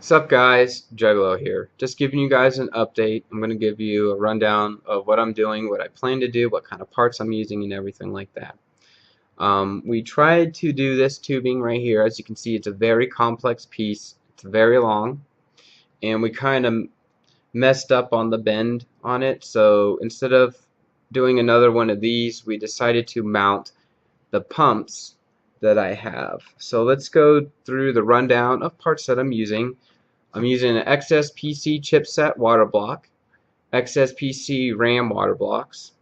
Sup guys, Juggalo here. Just giving you guys an update. I'm going to give you a rundown of what I'm doing, what I plan to do, what kind of parts I'm using, and everything like that. We tried to do this tubing right here. As you can see, it's a very complex piece. It's very long, and we kind of messed up on the bend on it. So instead of doing another one of these, we decided to mount the pumps that I have. So let's go through the rundown of parts that I'm using. I'm using an XSPC chipset water block, XSPC RAM water blocks,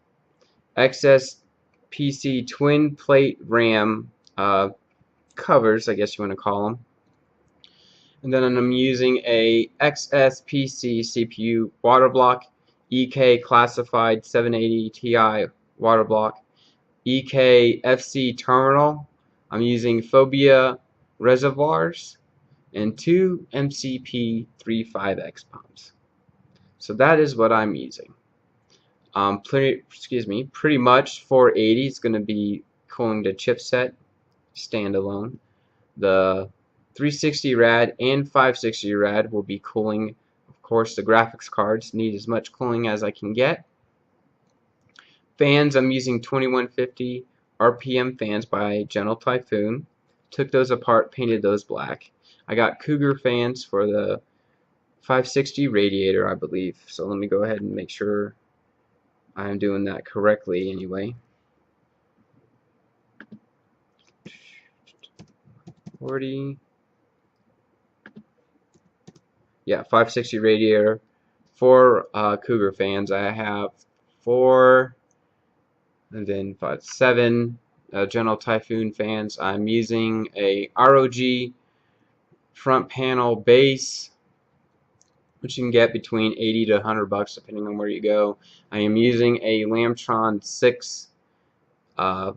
XSPC twin plate RAM covers, I guess you want to call them. And then I'm using a XSPC CPU water block, EK classified 780 Ti water block, EK FC terminal. I'm using Phobia reservoirs and two MCP35X pumps. So that is what I'm using. Pretty much 480 is going to be cooling the chipset standalone. The 360 rad and 560 rad will be cooling. Of course, the graphics cards need as much cooling as I can get. Fans, I'm using 2150 RPM fans by Gentle Typhoon. Took those apart, painted those black. I got Cougar fans for the 560 radiator, I believe. So let me go ahead and make sure I'm doing that correctly anyway. 40. Yeah, 560 radiator. 4 Cougar fans. I have 4, and then 7 Gentle Typhoon fans. I'm using a ROG front panel base, which you can get between 80 to 100 bucks depending on where you go. I am using a Lamtron 6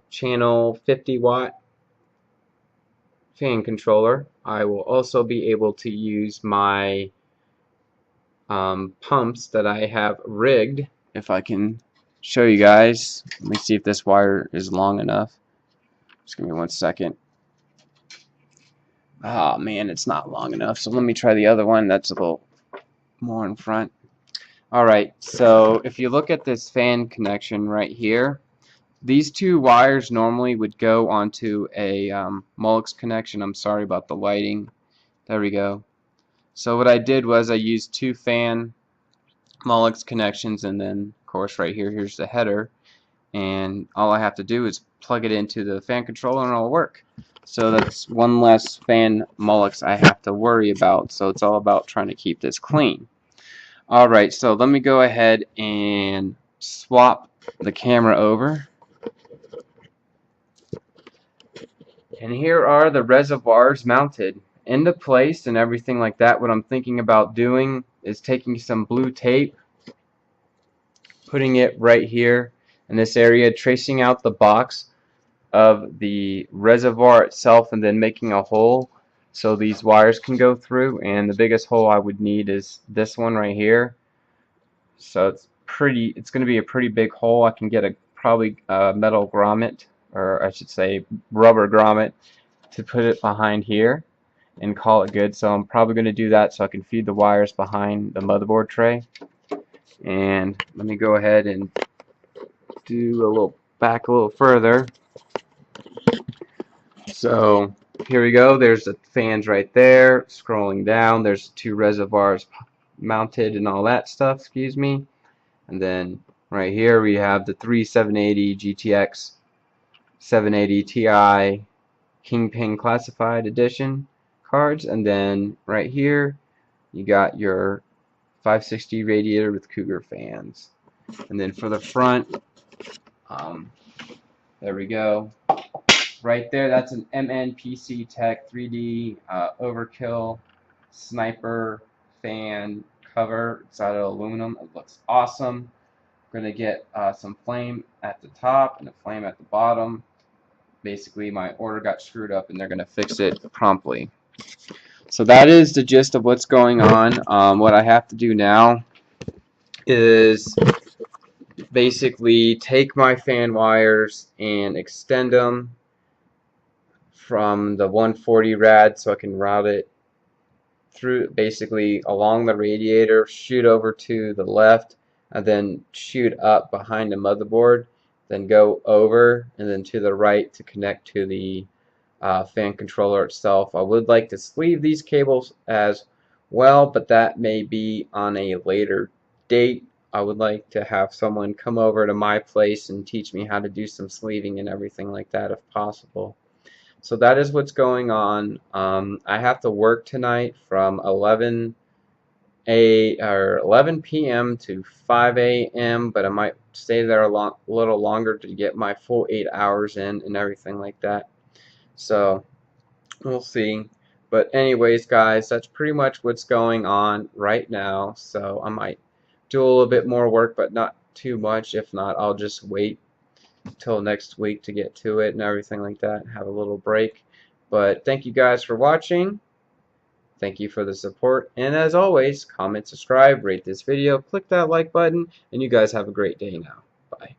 channel 50 watt fan controller. I will also be able to use my pumps that I have rigged. If I can show you guys, let me see if this wire is long enough. Just give me 1 second. Oh man, it's not long enough, so let me try the other one that's a little more in front. Alright, so if you look at this fan connection right here, these two wires normally would go onto a Mullix connection. I'm sorry about the lighting. There we go. So what I did was I used 2 fan Mullix connections, and then of course right here, here's the header, and all I have to do is plug it into the fan controller and it'll work. So that's one less fan Mullix I have to worry about. So it's all about trying to keep this clean. Alright, so let me go ahead and swap the camera over. And here are the reservoirs mounted into place and everything like that. What I'm thinking about doing is taking some blue tape, putting it right here in this area, tracing out the box of the reservoir itself, and then making a hole so these wires can go through. And the biggest hole I would need is this one right here. So it's going to be a pretty big hole. I can get probably a metal grommet, or I should say rubber grommet, to put it behind here and call it good. So I'm probably going to do that so I can feed the wires behind the motherboard tray. And let me go ahead and do back a little further. So here we go. There's the fans right there. Scrolling down, there's 2 reservoirs mounted and all that stuff, excuse me. And then right here we have the 3 780 GTX 780 Ti Kingpin Classified Edition cards. And then right here you got your 560 radiator with Cougar fans. And then for the front, there we go. Right there, that's an MNPC Tech 3D Overkill Sniper fan cover. It's out of aluminum. It looks awesome. We're going to get some flame at the top and a flame at the bottom. Basically, my order got screwed up and they're going to fix it promptly. So that is the gist of what's going on. What I have to do now is basically take my fan wires and extend them from the 140 rad so I can route it through, basically along the radiator, shoot over to the left, and then shoot up behind the motherboard, then go over and then to the right to connect to the fan controller itself. I would like to sleeve these cables as well, but that may be on a later date. I would like to have someone come over to my place and teach me how to do some sleeving and everything like that if possible. So that is what's going on. I have to work tonight from 11 p.m. to 5 a.m., but I might stay there a little longer to get my full 8 hours in and everything like that. So we'll see. But anyways, guys, that's pretty much what's going on right now. So I might do a little bit more work, but not too much. If not, I'll just wait till next week to get to it and everything like that, have a little break. But thank you guys for watching. Thank you for the support, and as always, comment, subscribe, rate this video, click that like button, and you guys have a great day now. Bye.